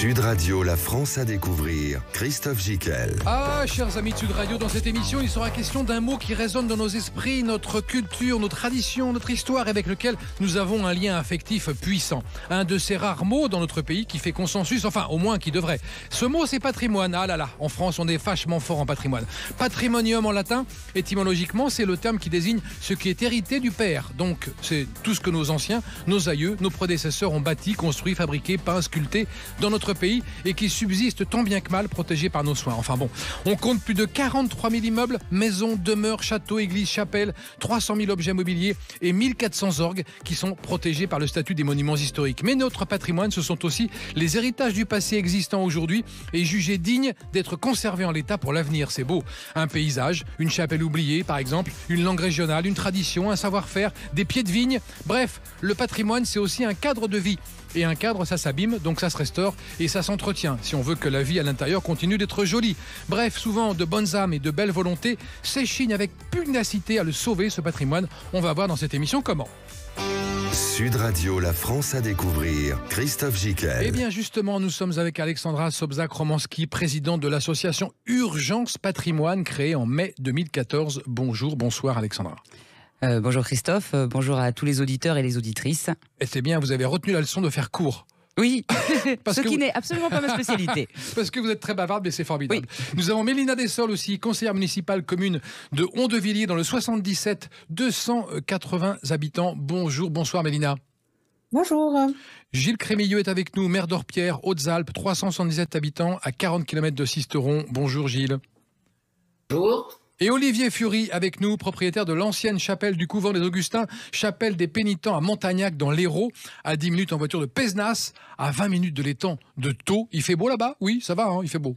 Sud Radio, la France à découvrir. Christophe Gicquel. Ah, chers amis de Sud Radio, dans cette émission, il sera question d'un mot qui résonne dans nos esprits, notre culture, nos traditions, notre histoire, avec lequel nous avons un lien affectif puissant. Un de ces rares mots dans notre pays qui fait consensus, enfin, au moins qui devrait. Ce mot, c'est patrimoine. Ah là là, en France, on est vachement fort en patrimoine. Patrimonium en latin, étymologiquement, c'est le terme qui désigne ce qui est hérité du père. Donc, c'est tout ce que nos anciens, nos aïeux, nos prédécesseurs ont bâti, construit, fabriqué, peint, sculpté dans notre pays et qui subsiste tant bien que mal protégé par nos soins. Enfin bon, on compte plus de 43 000 immeubles, maisons, demeures, châteaux, églises, chapelles, 300 000 objets mobiliers et 1400 orgues qui sont protégés par le statut des monuments historiques. Mais notre patrimoine, ce sont aussi les héritages du passé existant aujourd'hui et jugés dignes d'être conservés en l'état pour l'avenir. C'est beau. Un paysage, une chapelle oubliée par exemple, une langue régionale, une tradition, un savoir-faire, des pieds de vigne. Bref, le patrimoine, c'est aussi un cadre de vie. Et un cadre, ça s'abîme, donc ça se restaure et ça s'entretient, si on veut que la vie à l'intérieur continue d'être jolie. Bref, souvent de bonnes âmes et de belles volontés s'échinent avec pugnacité à le sauver, ce patrimoine. On va voir dans cette émission comment. Sud Radio, la France à découvrir. Christophe Gicquel. Eh bien justement, nous sommes avec Alexandra Sobczak-Romanski, présidente de l'association Urgence Patrimoine, créée en mai 2014. Bonjour, bonsoir Alexandra. Bonjour Christophe, bonjour à tous les auditeurs et les auditrices. Et c'est bien, vous avez retenu la leçon de faire court. Oui, ce qui n'est absolument pas ma spécialité. Parce que vous êtes très bavarde, mais c'est formidable. Oui. Nous avons Mélina Dessol aussi, conseillère municipale commune de Hondevilliers dans le 77, 280 habitants. Bonjour, bonsoir Mélina. Bonjour. Gilles Crémilleux est avec nous, maire d'Orpierre, Hautes-Alpes, 377 habitants à 40 km de Sisteron. Bonjour Gilles. Bonjour. Et Olivier Fury avec nous, propriétaire de l'ancienne chapelle du couvent des Augustins, chapelle des Pénitents à Montagnac dans l'Hérault, à 10 minutes en voiture de Pézenas, à 20 minutes de l'étang de Thau. Il fait beau là-bas? Oui, ça va, hein, il fait beau.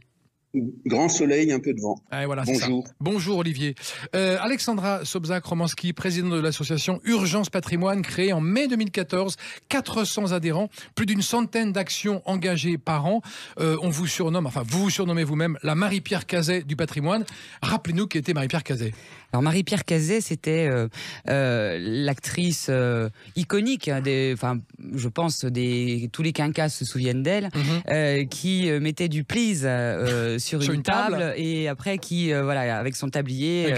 Grand soleil, un peu de vent. Ah, voilà, bonjour. Bonjour Olivier. Alexandra Sobczak-Romanski, présidente de l'association Urgence Patrimoine, créée en mai 2014, 400 adhérents, plus d'une centaine d'actions engagées par an. On vous surnomme, enfin vous vous surnommez vous-même la Marie-Pierre Cazet du patrimoine. Rappelez-nous qui était Marie-Pierre Cazet. Alors Marie-Pierre Cazet, c'était l'actrice iconique, je pense tous les quinquas se souviennent d'elle, qui mettait du please sur une table et après qui avec son tablier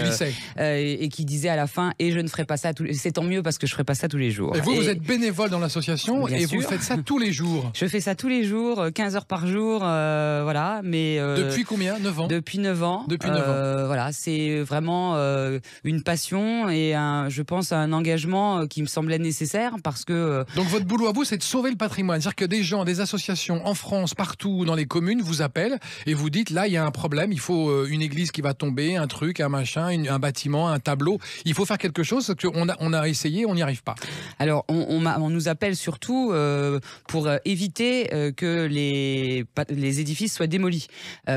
et qui disait à la fin et je ne ferai pas ça c'est tant mieux parce que je ferai pas ça tous les jours. Et vous êtes bénévole dans l'association et vous faites ça tous les jours. Je fais ça tous les jours, 15 heures par jour, mais depuis combien? 9 ans? Depuis 9 ans. Depuis 9 ans. Voilà, c'est vraiment une passion et je pense un engagement qui me semblait nécessaire parce que donc votre boulot à vous, c'est de sauver le patrimoine, c'est-à-dire que des gens, des associations en France, partout dans les communes vous appellent et vous dites là il y a un problème, il faut une église qui va tomber, un truc, un machin, un bâtiment, un tableau, il faut faire quelque chose parce qu'on a essayé, on n'y arrive pas. Alors on nous appelle surtout pour éviter que les édifices soient démolis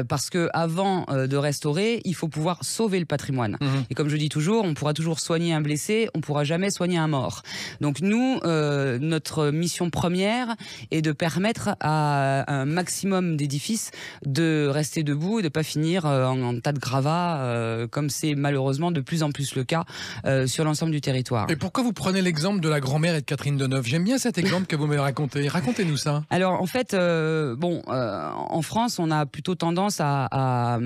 parce que avant de restaurer, il faut pouvoir sauver le patrimoine. Et comme je dis toujours, on pourra toujours soigner un blessé, on pourra jamais soigner un mort. Donc nous, notre mission première est de permettre à un maximum d'édifices de rester debout et de ne pas finir en tas de gravats, comme c'est malheureusement de plus en plus le cas sur l'ensemble du territoire. Et pourquoi vous prenez l'exemple de la grand-mère et de Catherine Deneuve? J'aime bien cet exemple que vous me racontez. Racontez-nous ça. Alors en fait, en France, on a plutôt tendance à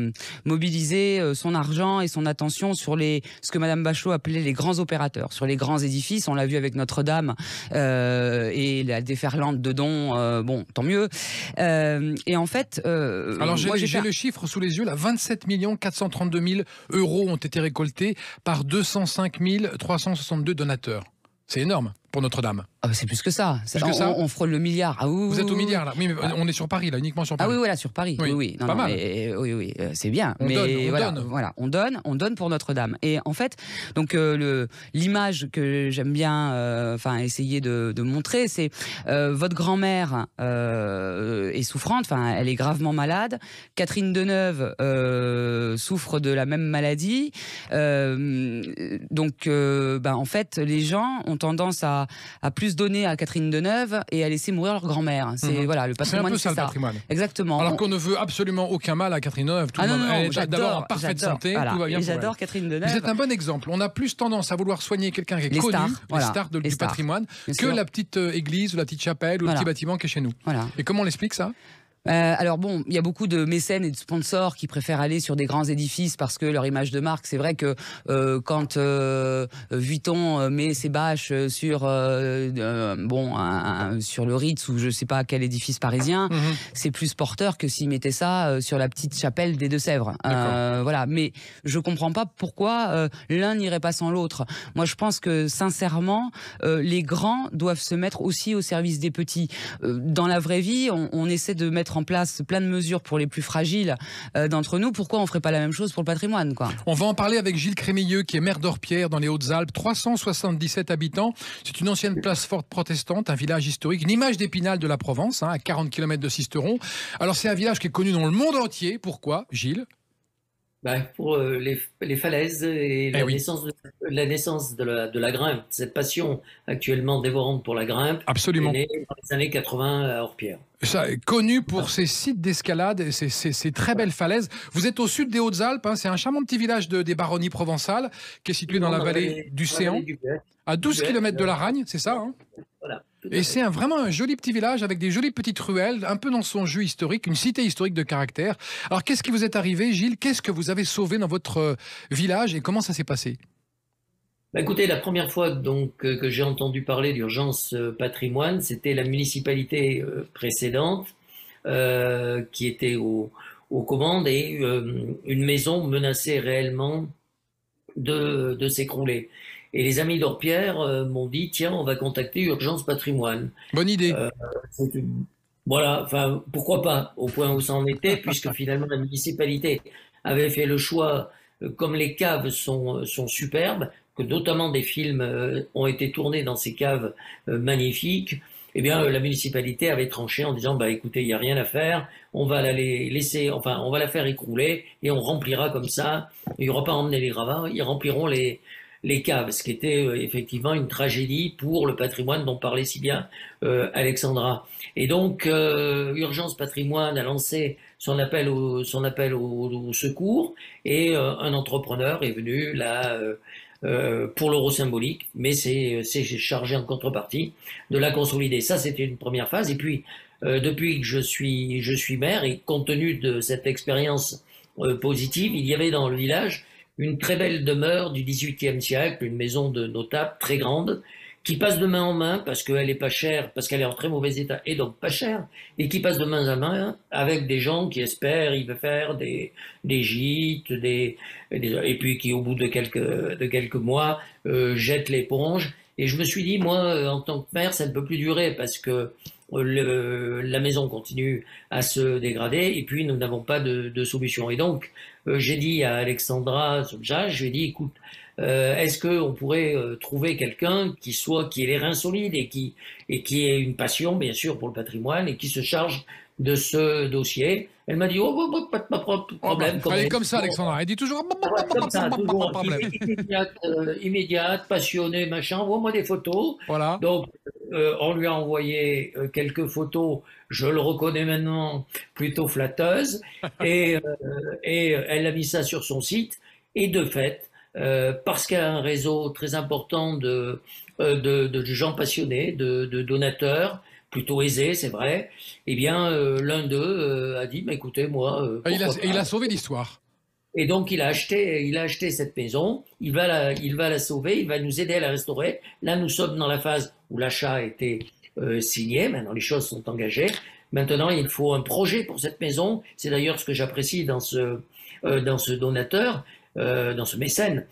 mobiliser son argent et son attention sur ce que Madame Bachelot appelait les grands opérateurs, sur les grands édifices. On l'a vu avec Notre-Dame et la déferlante de dons, tant mieux. Et en fait... Alors j'ai le chiffre sous les yeux, là, 27 432 000 € ont été récoltés par 205 362 donateurs. C'est énorme pour Notre-Dame. Ah, c'est plus que ça. On frôle le milliard. Ah, vous êtes au milliard là. Oui, mais on est sur Paris là, uniquement sur Paris. Ah oui, voilà, sur Paris. Oui. Non, pas mal. Oui, c'est bien. On donne pour Notre-Dame. Et en fait, donc l'image que j'aime bien, essayer de montrer, c'est votre grand-mère est souffrante. Elle est gravement malade. Catherine Deneuve souffre de la même maladie. En fait, les gens ont tendance à plus donner à Catherine Deneuve et à laisser mourir leur grand-mère. C'est le patrimoine. C'est un peu ça le patrimoine. Exactement. Alors qu'on ne veut absolument aucun mal à Catherine Deneuve. Elle est d'abord en parfaite santé. Tout va bien. J'adore Catherine Deneuve. C'est un bon exemple. On a plus tendance à vouloir soigner quelqu'un qui est connu, les stars du patrimoine, que la petite église ou la petite chapelle ou le petit bâtiment qui est chez nous. Voilà. Et comment on l'explique ça? Alors bon, il y a beaucoup de mécènes et de sponsors qui préfèrent aller sur des grands édifices parce que leur image de marque, c'est vrai que quand Vuitton met ses bâches sur sur le Ritz ou je sais pas quel édifice parisien, c'est plus porteur que s'ils mettaient ça sur la petite chapelle des Deux-Sèvres. Voilà, mais je comprends pas pourquoi l'un n'irait pas sans l'autre. Moi, je pense que sincèrement, les grands doivent se mettre aussi au service des petits. Dans la vraie vie, on essaie de mettre en place plein de mesures pour les plus fragiles d'entre nous. Pourquoi on ferait pas la même chose pour le patrimoine, quoi? On va en parler avec Gilles Crémeilleux, qui est maire d'Orpierre, dans les Hautes-Alpes. 377 habitants. C'est une ancienne place forte protestante, un village historique, une image d'Épinal de la Provence, à 40 km de Sisteron. Alors, c'est un village qui est connu dans le monde entier. Pourquoi, Gilles? Pour les falaises et la naissance de la grimpe, cette passion actuellement dévorante pour la grimpe. Absolument. Est née dans les années 80 à Orpierre. Ça est connu pour ses sites d'escalade, ces très belles falaises. Vous êtes au sud des Hautes-Alpes, c'est un charmant petit village des Baronnies provençales qui est situé dans la vallée du Séan, à 12 km de la Ragne, c'est ça, hein? Voilà. Et c'est vraiment un joli petit village avec des jolies petites ruelles, un peu dans son jus historique, une cité historique de caractère. Alors qu'est-ce qui vous est arrivé, Gilles? Qu'est-ce que vous avez sauvé dans votre village et comment ça s'est passé? Écoutez, la première fois donc que j'ai entendu parler d'urgence patrimoine, c'était la municipalité précédente qui était aux commandes et une maison menaçait réellement de s'écrouler. Et les amis d'Orpierre m'ont dit, tiens, on va contacter Urgence Patrimoine. Bonne idée. Voilà, enfin, pourquoi pas, au point où ça en était, puisque finalement la municipalité avait fait le choix, comme les caves sont superbes, que notamment des films ont été tournés dans ces caves magnifiques, eh bien, la municipalité avait tranché en disant, écoutez, il n'y a rien à faire, on va la laisser, enfin, on va la faire écrouler et on remplira comme ça. Il n'y aura pas à emmener les gravats, ils rempliront les caves, ce qui était effectivement une tragédie pour le patrimoine dont parlait si bien Alexandra. Et donc, Urgence Patrimoine a lancé son appel au secours et un entrepreneur est venu là pour l'euro symbolique, mais c'est chargé en contrepartie de la consolider. Ça, c'était une première phase. Et puis, depuis que je suis maire et compte tenu de cette expérience positive, il y avait dans le village une très belle demeure du XVIIIe siècle, une maison de notable très grande, qui passe de main en main parce qu'elle est pas chère, parce qu'elle est en très mauvais état et donc pas chère, et qui passe de main à main avec des gens qui espèrent y faire des gîtes, et puis qui au bout de quelques mois jettent l'éponge. Et je me suis dit, moi, en tant que maire, ça ne peut plus durer parce que la maison continue à se dégrader et puis nous n'avons pas de solution. Et donc, j'ai dit à Alexandra Sobjaj, je lui ai dit, écoute, est-ce qu'on pourrait trouver quelqu'un qui ait les reins solides et qui ait une passion, bien sûr, pour le patrimoine et qui se charge de ce dossier. Elle m'a dit, pas de problème. Elle est comme ça, Alexandra. Elle dit toujours, comme ça, toujours immédiate, passionnée, machin. Envoie-moi des photos. Voilà. Donc, on lui a envoyé quelques photos, je le reconnais maintenant, plutôt flatteuses. Et elle a mis ça sur son site. Et de fait, parce qu'elle a un réseau très important de gens passionnés, de donateurs, plutôt aisés, c'est vrai, eh bien, l'un d'eux a dit, écoutez, moi... il a sauvé l'histoire. Et donc, il a acheté cette maison, il va la sauver, il va nous aider à la restaurer. Là, nous sommes dans la phase où l'achat a été signé, maintenant les choses sont engagées. Maintenant, il faut un projet pour cette maison. C'est d'ailleurs ce que j'apprécie dans ce donateur, dans ce mécène.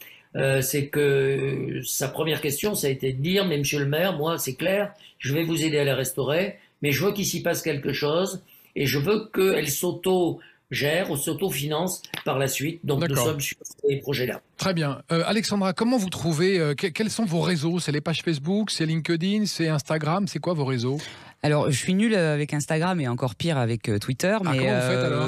C'est que sa première question, ça a été de dire, mais monsieur le maire, moi, c'est clair, je vais vous aider à la restaurer, mais je veux qu'il s'y passe quelque chose, et je veux qu'elle s'auto-gère ou s'auto-finance par la suite. Donc nous sommes sur ces projets-là. Très bien. Alexandra, comment vous trouvez, quels sont vos réseaux? C'est les pages Facebook, c'est LinkedIn, c'est Instagram, c'est quoi vos réseaux? Alors, je suis nulle avec Instagram et encore pire avec Twitter. Mais, comment vous faites alors?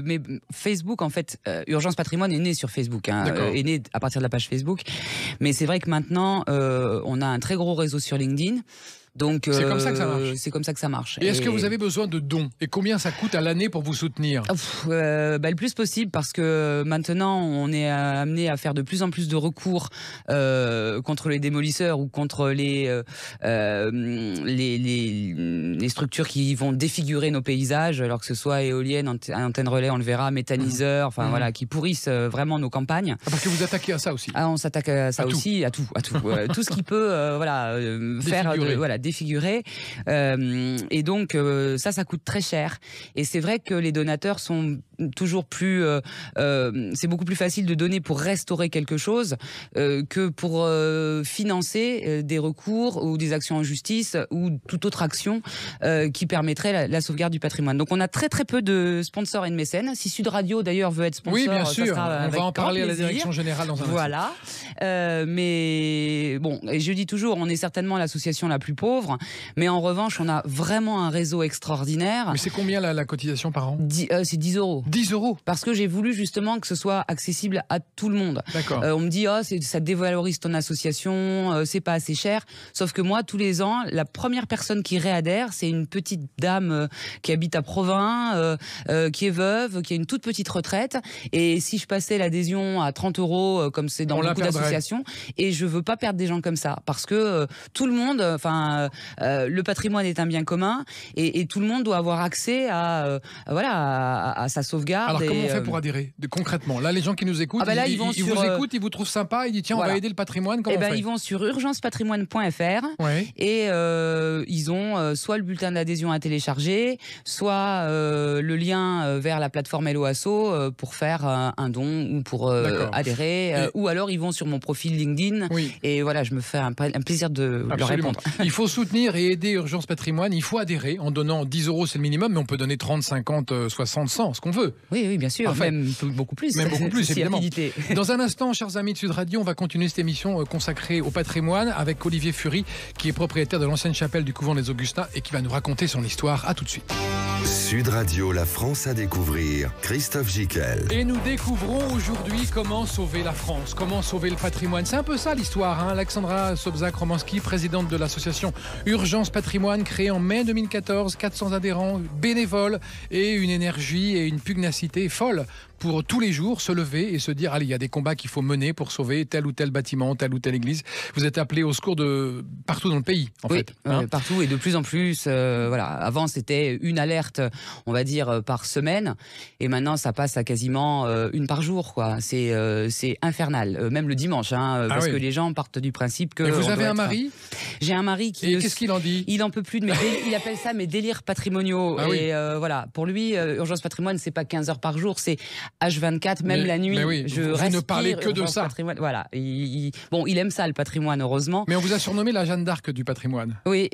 Mais Facebook, en fait, Urgence Patrimoine est né sur Facebook, est né à partir de la page Facebook. Mais c'est vrai que maintenant, on a un très gros réseau sur LinkedIn. Donc c'est comme ça que ça marche. C'est comme ça que ça marche. Et est-ce que vous avez besoin de dons? Et combien ça coûte à l'année pour vous soutenir? Le plus possible, parce que maintenant on est amené à faire de plus en plus de recours contre les démolisseurs ou contre les structures qui vont défigurer nos paysages, alors que ce soit éoliennes, antennes relais, on le verra, méthaniseurs, enfin voilà, qui pourrissent vraiment nos campagnes. Parce que vous attaquez à ça aussi. On s'attaque à ça aussi, à tout. Tout ce qui peut faire défigurer. Et donc ça coûte très cher. Et c'est vrai que les donateurs sont toujours plus... c'est beaucoup plus facile de donner pour restaurer quelque chose que pour financer des recours ou des actions en justice ou toute autre action qui permettrait la sauvegarde du patrimoine. Donc on a très très peu de sponsors et de mécènes. Si Sud Radio d'ailleurs veut être sponsor, oui, bien sûr, on va en parler à la direction générale dans un instant. Mais bon, et je dis toujours, on est certainement l'association la plus pauvre, mais en revanche, on a vraiment un réseau extraordinaire. Mais c'est combien la cotisation par an? C'est 10 euros. 10 euros. Parce que j'ai voulu justement que ce soit accessible à tout le monde. D'accord. On me dit, ça dévalorise ton association, c'est pas assez cher. Sauf que moi, tous les ans, la première personne qui réadhère, c'est une petite dame qui habite à Provins, qui est veuve, qui a une toute petite retraite. Et si je passais l'adhésion à 30 euros, comme c'est dans beaucoup d'associations, et je veux pas perdre des gens comme ça, parce que tout le monde, le patrimoine est un bien commun, et tout le monde doit avoir accès à sa sauvegarde. Alors comment on fait pour adhérer concrètement? Là, les gens qui nous écoutent, ils vous écoutent, ils vous trouvent sympa, ils disent tiens, on va aider le patrimoine. Comment on fait? Ils vont sur urgencepatrimoine.fr et ils ont soit le bulletin d'adhésion à télécharger, soit le lien vers la plateforme Hello Asso pour faire un don ou pour adhérer, ou alors ils vont sur mon profil LinkedIn et voilà, je me fais un plaisir de leur répondre. Il faut soutenir et aider Urgence Patrimoine, il faut adhérer en donnant 10 euros, c'est le minimum, mais on peut donner 30, 50, 60, 100, ce qu'on veut. Oui, bien sûr, même beaucoup plus. Même beaucoup plus, évidemment. Dans un instant, chers amis de Sud Radio, on va continuer cette émission consacrée au patrimoine avec Olivier Fury, qui est propriétaire de l'ancienne chapelle du couvent des Augustins et qui va nous raconter son histoire. À tout de suite. Sud Radio, la France à découvrir. Christophe Gicquel. Et nous découvrons aujourd'hui comment sauver la France, comment sauver le patrimoine. C'est un peu ça l'histoire. Alexandra Sobczak-Romanski, présidente de l'association Urgence Patrimoine, créée en mai 2014, 400 adhérents, bénévoles et une énergie et une pugnacité folle pour tous les jours se lever et se dire allez, il y a des combats qu'il faut mener pour sauver tel ou tel bâtiment, telle ou telle église. Vous êtes appelés au secours de partout dans le pays, en fait. Partout et de plus en plus. Avant, c'était une alerte, on va dire, par semaine, et maintenant, ça passe à quasiment une par jour, quoi. C'est infernal, même le dimanche, parce que les gens partent du principe que. Et vous avez un mari? J'ai un mari qui. Et qu'est-ce qu'il en dit? Il en peut plus de il appelle ça mes délires patrimoniaux. Voilà, pour lui, Urgence Patrimoine, c'est pas 15 heures par jour, c'est H24, même la nuit. Vous ne parlez que de ça. Patrimoine. Voilà. Il aime ça, le patrimoine, heureusement. Mais on vous a surnommé la Jeanne d'Arc du patrimoine. Oui,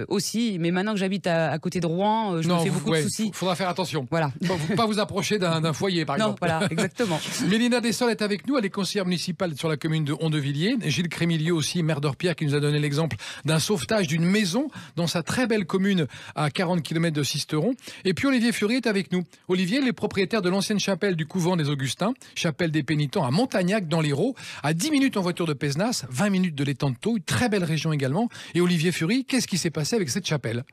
aussi. Mais maintenant que j'habite à côté de Rouen, je me fais beaucoup de soucis. Il faudra faire attention. Voilà. Pas vous approcher d'un foyer, par exemple. Non, voilà, exactement. Mélina Dessol est avec nous. Elle est conseillère municipale sur la commune de Hondevilliers. Gilles Crémillieu aussi, maire d'Orpierre, qui nous a donné l'exemple d'un sauvetage d'une maison dans sa très belle commune à 40 km de Sisteron. Et puis Olivier Fury est avec nous. Olivier, il est propriétaire de l'ancienne chapelle du couvent des Augustins, chapelle des Pénitents à Montagnac dans l'Hérault, à 10 minutes en voiture de Pézenas, 20 minutes de l'étang de Thau, une très belle région également. Et Olivier Fury, qu'est-ce qui s'est passé avec cette chapelle?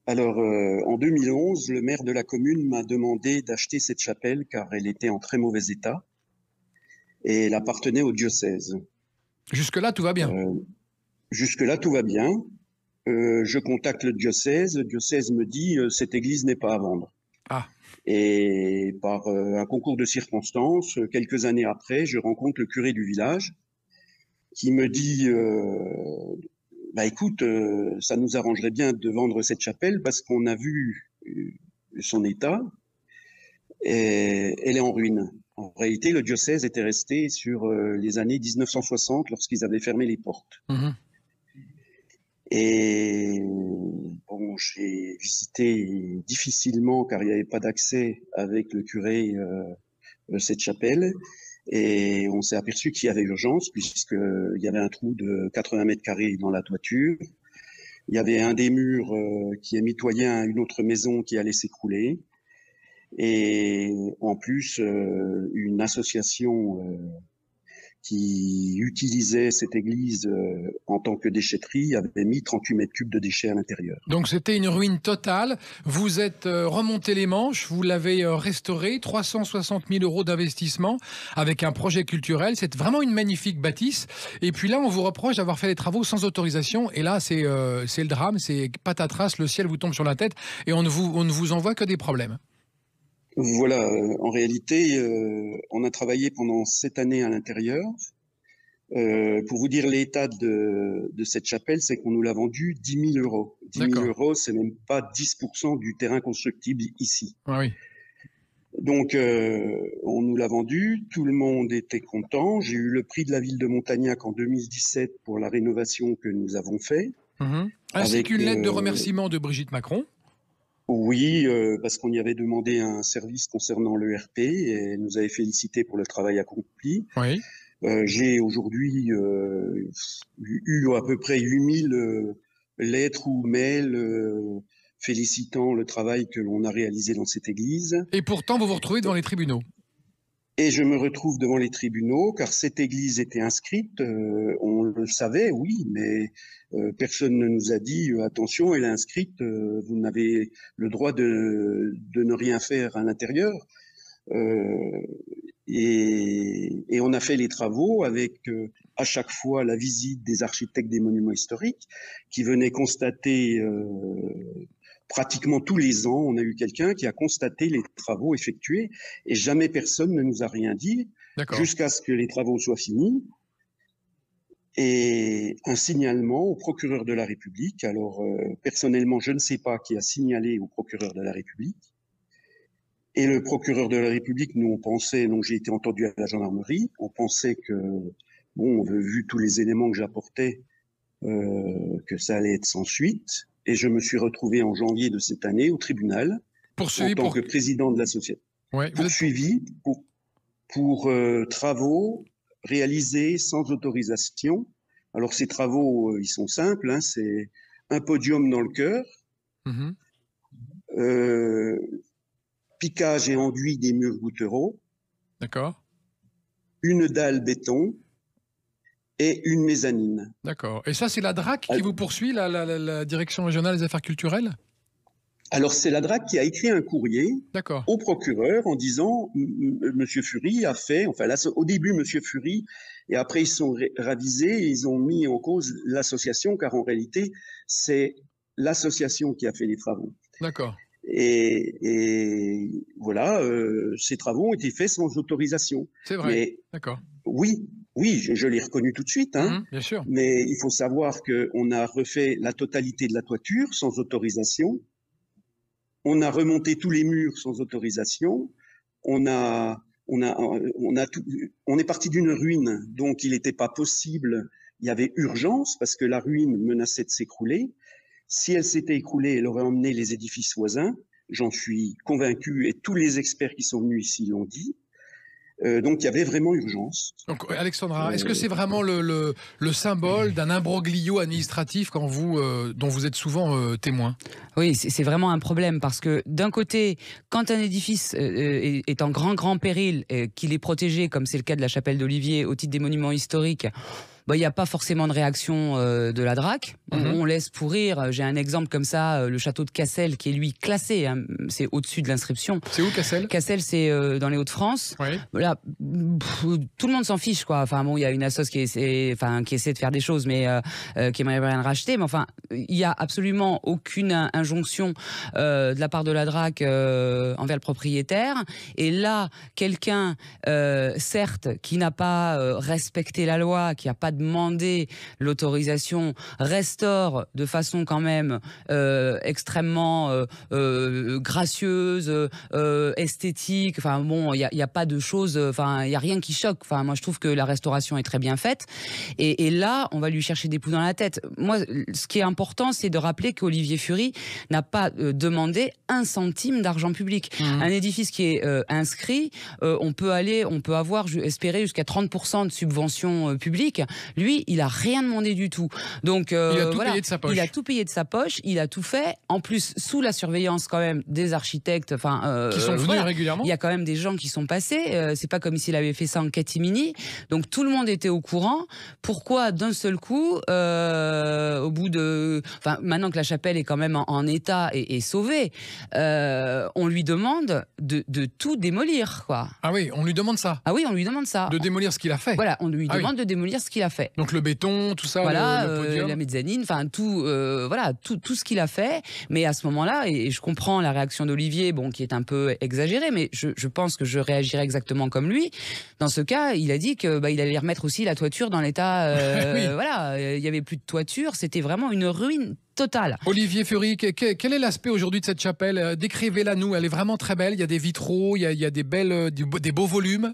Alors, en 2011, le maire de la commune m'a demandé d'acheter cette chapelle car elle était en très mauvais état et elle appartenait au diocèse. Jusque-là, tout va bien. Jusque-là, tout va bien. Je contacte le diocèse me dit cette église n'est pas à vendre. Ah. Et par un concours de circonstances, quelques années après, je rencontre le curé du village qui me dit écoute, ça nous arrangerait bien de vendre cette chapelle parce qu'on a vu son état et elle est en ruine. En réalité, le diocèse était resté sur les années 1960 lorsqu'ils avaient fermé les portes. Mmh. Et bon, j'ai visité difficilement, car il n'y avait pas d'accès avec le curé, cette chapelle. Et on s'est aperçu qu'il y avait urgence, puisqu'il y avait un trou de 80 mètres carrés dans la toiture. Il y avait un des murs qui est mitoyen à une autre maison qui allait s'écrouler. Et en plus, une association qui utilisait cette église en tant que déchetterie avait mis 38 mètres cubes de déchets à l'intérieur. Donc c'était une ruine totale. Vous êtes remonté les manches, vous l'avez restauré, 360 000 € d'investissement avec un projet culturel. C'est vraiment une magnifique bâtisse. Et puis là, on vous reproche d'avoir fait les travaux sans autorisation. Et là, c'est le drame, c'est patatras, le ciel vous tombe sur la tête et on ne vous envoie que des problèmes. Voilà, en réalité, on a travaillé pendant 7 années à l'intérieur. Pour vous dire l'état de cette chapelle, c'est qu'on nous l'a vendue 10 000 €. 10 000 €, c'est même pas 10% du terrain constructible ici. Ah oui. Donc, on nous l'a vendue, tout le monde était content. J'ai eu le prix de la ville de Montagnac en 2017 pour la rénovation que nous avons fait. Ainsi qu'une lettre de remerciement de Brigitte Macron. Oui, parce qu'on y avait demandé un service concernant l'ERP et elle nous avait félicité pour le travail accompli. Oui. J'ai aujourd'hui eu à peu près 8000 lettres ou mails félicitant le travail que l'on a réalisé dans cette église. Et pourtant, vous vous retrouvez devant les tribunaux. Et je me retrouve devant les tribunaux car cette église était inscrite, on le savait, oui, mais personne ne nous a dit attention, elle est inscrite, vous n'avez le droit de ne rien faire à l'intérieur. Et on a fait les travaux avec à chaque fois la visite des architectes des monuments historiques qui venaient constater pratiquement tous les ans, on a eu quelqu'un qui a constaté les travaux effectués et jamais personne ne nous a rien dit jusqu'à ce que les travaux soient finis. Et un signalement au procureur de la République. Alors, personnellement, je ne sais pas qui a signalé au procureur de la République. Et le procureur de la République, nous, on pensait, donc j'ai été entendu à la gendarmerie, on pensait que, bon, vu tous les éléments que j'apportais, que ça allait être sans suite. Et je me suis retrouvé en janvier de cette année au tribunal, en tant que président de l'association. Ouais, poursuivi pour travaux réalisés sans autorisation. Alors ces travaux, ils sont simples, hein, c'est un podium dans le chœur, piquage et enduit des murs gouttereaux, une dalle béton et une mezzanine. D'accord. Et ça, c'est la DRAC qui vous poursuit, la Direction régionale des affaires culturelles? Alors, c'est la DRAC qui a écrit un courrier au procureur en disant Monsieur Fury a fait, enfin, là, au début, Monsieur Fury, et après, ils sont ravisés et ils ont mis en cause l'association, car en réalité, c'est l'association qui a fait les travaux. D'accord. Et voilà, ces travaux ont été faits sans autorisation. C'est vrai. D'accord. Oui, je l'ai reconnu tout de suite. Hein, bien sûr. Mais il faut savoir qu'on a refait la totalité de la toiture sans autorisation. On a remonté tous les murs sans autorisation. On est parti d'une ruine, donc il n'était pas possible. Il y avait urgence parce que la ruine menaçait de s'écrouler. Si elle s'était écroulée, elle aurait emmené les édifices voisins. J'en suis convaincu et tous les experts qui sont venus ici l'ont dit. Donc il y avait vraiment urgence. Donc Alexandra, est-ce que c'est vraiment le symbole d'un imbroglio administratif dont vous êtes souvent témoin? Oui, c'est vraiment un problème parce que d'un côté, quand un édifice est en grand péril, qu'il est protégé, comme c'est le cas de la chapelle d'Olivier au titre des monuments historiques, il n'y a pas forcément de réaction de la DRAC. On laisse pourrir. J'ai un exemple comme ça, le château de Cassel, qui est lui classé. Hein, c'est au-dessus de l'inscription. C'est où Cassel? Cassel, c'est dans les Hauts-de-France. Oui. Là, tout le monde s'en fiche, quoi. Enfin bon, il y a une assoce qui essaie de faire des choses, mais qui aimerait rien racheter. Mais enfin, il n'y a absolument aucune injonction de la part de la DRAC envers le propriétaire. Et là, quelqu'un, certes, qui n'a pas respecté la loi, qui n'a pas demandé l'autorisation, restaure de façon quand même extrêmement gracieuse, esthétique. Enfin bon, il n'y a pas de choses, enfin il n'y a rien qui choque. Enfin moi je trouve que la restauration est très bien faite. Et là, on va lui chercher des poux dans la tête. Moi, ce qui est important, c'est de rappeler qu'Olivier Fury n'a pas demandé un centime d'argent public. Un édifice qui est inscrit, on peut avoir, espérer jusqu'à 30% de subventions publiques. Lui, il a rien demandé du tout. Donc, il a tout payé de sa poche. Il a tout payé de sa poche, il a tout fait. En plus, sous la surveillance quand même des architectes. Qui sont venus régulièrement. Il y a quand même des gens qui sont passés. C'est pas comme s'il avait fait ça en catimini. Donc tout le monde était au courant. Pourquoi d'un seul coup, au bout de, maintenant que la chapelle est quand même en état et sauvée, on lui demande de tout démolir, quoi. Ah oui, on lui demande ça. Ah oui, on lui demande ça. De démolir ce qu'il a fait. Voilà, on lui demande de démolir ce qu'il a fait. Donc le béton, tout ça, voilà, le podium. La mezzanine, enfin tout ce qu'il a fait. Mais à ce moment-là, et je comprends la réaction d'Olivier, bon, qui est un peu exagérée, mais je pense que je réagirais exactement comme lui. Dans ce cas, il a dit que il allait remettre aussi la toiture dans l'état. Oui. Voilà, il y avait plus de toiture, c'était vraiment une ruine totale. Olivier Fury, quel est l'aspect aujourd'hui de cette chapelle? Décrivez-la nous, elle est vraiment très belle, il y a des vitraux, il y a des beaux volumes.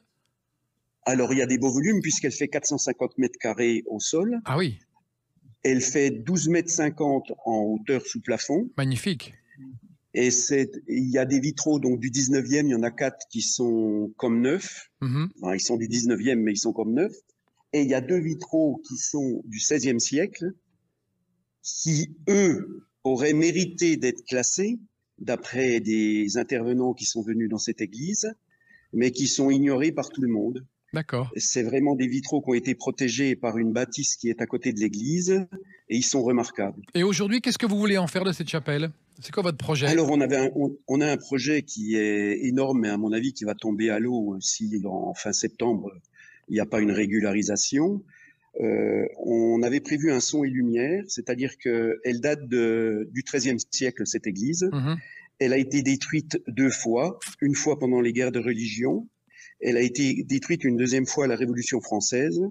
Alors, il y a des beaux volumes puisqu'elle fait 450 mètres carrés au sol. Ah oui. Elle fait 12,50 mètres en hauteur sous plafond. Magnifique. Et il y a des vitraux donc du 19e, il y en a 4 qui sont comme neufs. Enfin, ils sont du 19e, mais ils sont comme neufs. Et il y a 2 vitraux qui sont du 16e siècle, qui, eux, auraient mérité d'être classés, d'après des intervenants qui sont venus dans cette église, mais qui sont ignorés par tout le monde. D'accord. C'est vraiment des vitraux qui ont été protégés par une bâtisse qui est à côté de l'église, et ils sont remarquables. Et aujourd'hui, qu'est-ce que vous voulez en faire de cette chapelle? C'est quoi votre projet? Alors, on a un projet qui est énorme, mais à mon avis, qui va tomber à l'eau si en fin septembre, il n'y a pas une régularisation. On avait prévu un son et lumière, c'est-à-dire qu'elle date du XIIIe siècle, cette église. Elle a été détruite 2 fois, une fois pendant les guerres de religion. Elle a été détruite une 2e fois à la Révolution française.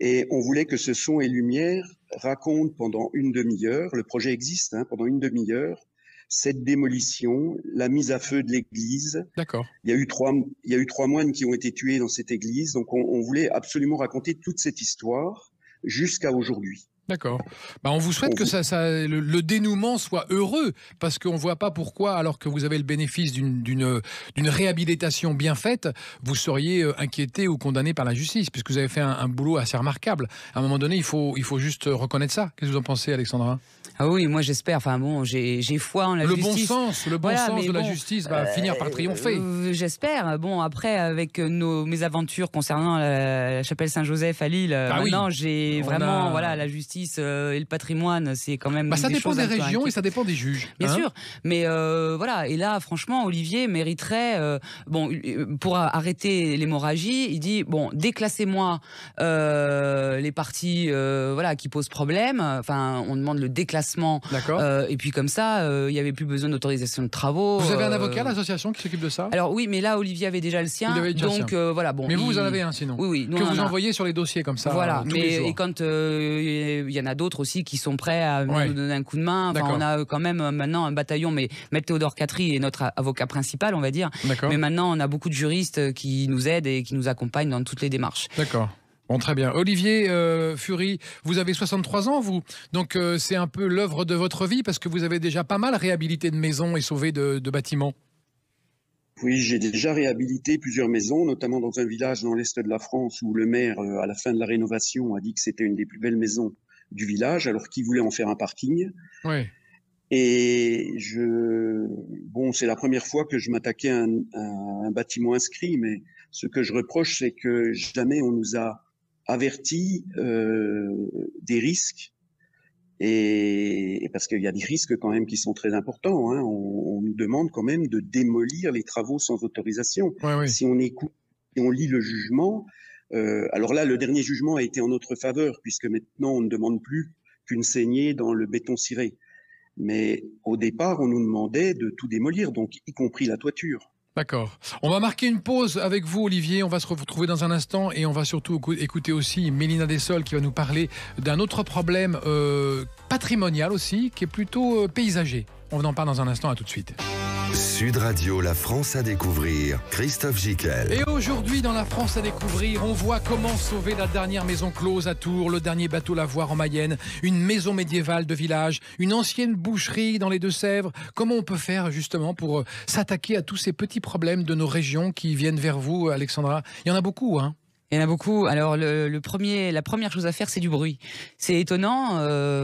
Et on voulait que ce son et lumière raconte pendant une demi-heure, le projet existe, pendant une demi-heure, cette démolition, la mise à feu de l'église. D'accord. Il y a eu 3 moines qui ont été tués dans cette église. Donc on voulait absolument raconter toute cette histoire jusqu'à aujourd'hui. D'accord. On vous souhaite que le dénouement soit heureux, parce qu'on ne voit pas pourquoi, alors que vous avez le bénéfice d'une réhabilitation bien faite, vous seriez inquiété ou condamné par la justice, puisque vous avez fait un boulot assez remarquable. À un moment donné, il faut juste reconnaître ça. Qu'est-ce que vous en pensez, Alexandra? Ah oui, moi j'espère. Enfin bon, j'ai foi en la justice. Le bon sens de la justice va finir par triompher. J'espère. Bon, après, avec mes aventures concernant la chapelle Saint-Joseph à Lille, maintenant j'ai vraiment la justice et le patrimoine, c'est quand même. Ça dépend des régions et ça dépend des juges. Bien sûr, mais voilà. Et là, franchement, Olivier mériterait, pour arrêter l'hémorragie, il dit déclassez-moi les parties, qui posent problème. Enfin, on demande le déclassement. Et puis comme ça, il n'y avait plus besoin d'autorisation de travaux. Vous avez un avocat, l'association, qui s'occupe de ça? Alors oui, mais là, Olivier avait déjà le sien. Donc voilà, bon. Mais vous en avez un sinon? Oui. Que vous envoyez sur les dossiers comme ça. Voilà. Tous les jours. Et quand il y en a d'autres aussi qui sont prêts à nous donner un coup de main. Enfin, on a quand même maintenant un bataillon, mais Maître Théodore Catry est notre avocat principal, on va dire. Mais maintenant, on a beaucoup de juristes qui nous aident et qui nous accompagnent dans toutes les démarches. D'accord. Bon, très bien. Olivier Fury, vous avez 63 ans, vous. Donc, c'est un peu l'œuvre de votre vie, parce que vous avez déjà pas mal réhabilité de maisons et sauvé de bâtiments. Oui, j'ai déjà réhabilité plusieurs maisons, notamment dans un village dans l'est de la France où le maire, à la fin de la rénovation, a dit que c'était une des plus belles maisons du village, alors qu'il voulait en faire un parking. Oui. Et c'est la première fois que je m'attaquais à un bâtiment inscrit, mais ce que je reproche, c'est que jamais on nous a averti des risques. Et parce qu'il y a des risques quand même qui sont très importants. On nous demande quand même de démolir les travaux sans autorisation. Si on écoute et on lit le jugement, alors là, le dernier jugement a été en notre faveur, puisque maintenant on ne demande plus qu'une saignée dans le béton ciré. Mais au départ, on nous demandait de tout démolir, donc y compris la toiture. D'accord. On va marquer une pause avec vous, Olivier. On va se retrouver dans un instant et on va surtout écouter aussi Mélina Dessol qui va nous parler d'un autre problème patrimonial aussi, qui est plutôt paysager. On en parle dans un instant, à tout de suite. Sud Radio, la France à découvrir, Christophe Gicquel. Et aujourd'hui, dans la France à découvrir, on voit comment sauver la dernière maison close à Tours, le dernier bateau lavoir en Mayenne, une maison médiévale de village, une ancienne boucherie dans les Deux-Sèvres. Comment on peut faire justement pour s'attaquer à tous ces petits problèmes de nos régions qui viennent vers vous, Alexandra? Il y en a beaucoup, hein? Il y en a beaucoup. Alors la première chose à faire, c'est du bruit. C'est étonnant,